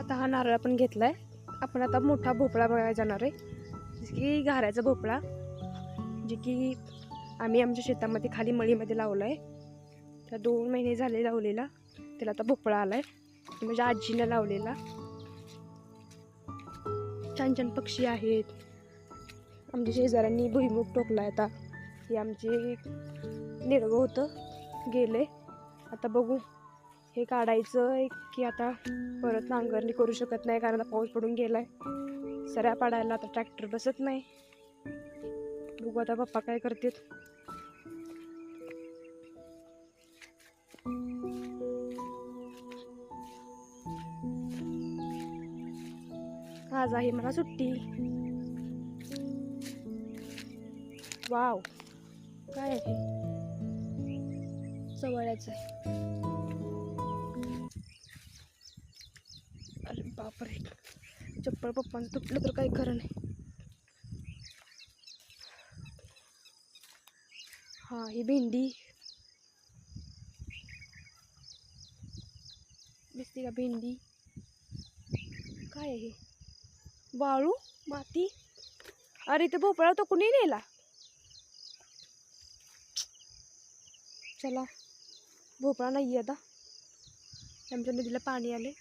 आता हा नारळ आपण घेतलाय. आपण आता मोठा भोपळा बघायला जाणार आहे, जसं की घाऱ्याचा भोपळा, जे की आम्ही आमच्या शेतामध्ये खाली मळीमध्ये लावला आहे. त्या 2 महिने झाले लावलेला, त्याला आता भोपळा आलाय. माझ्या आजीनं लावलेला. छान छान पक्षी आहेत. आमच्या शेजाऱ्यांनी भुईमुग टोकला. आता हे आमचे निरगं होतं, गेले. आता बघू हे काढायचं की आता परत नांगरणी करू शकत नाही, कारण आता पाऊस पडून गेलाय. सऱ्या पाडायला आता ट्रॅक्टर बसत नाही. बघू आता पप्पा काय करतात. आज आहे मला सुट्टी. वाव, काय आहे चवळ्याचं आहे. अरे बापरे, चप्पल पप्पांचं तुटलं तर काही खरं नाही. हा, ही भेंडी दिसते का? भेंडी काय आहे? वाळू, माती. अरे ते भोपळा तो कुणी नेला. चला, भोपळा नाही आता. आमच्या नदीला पाणी आले.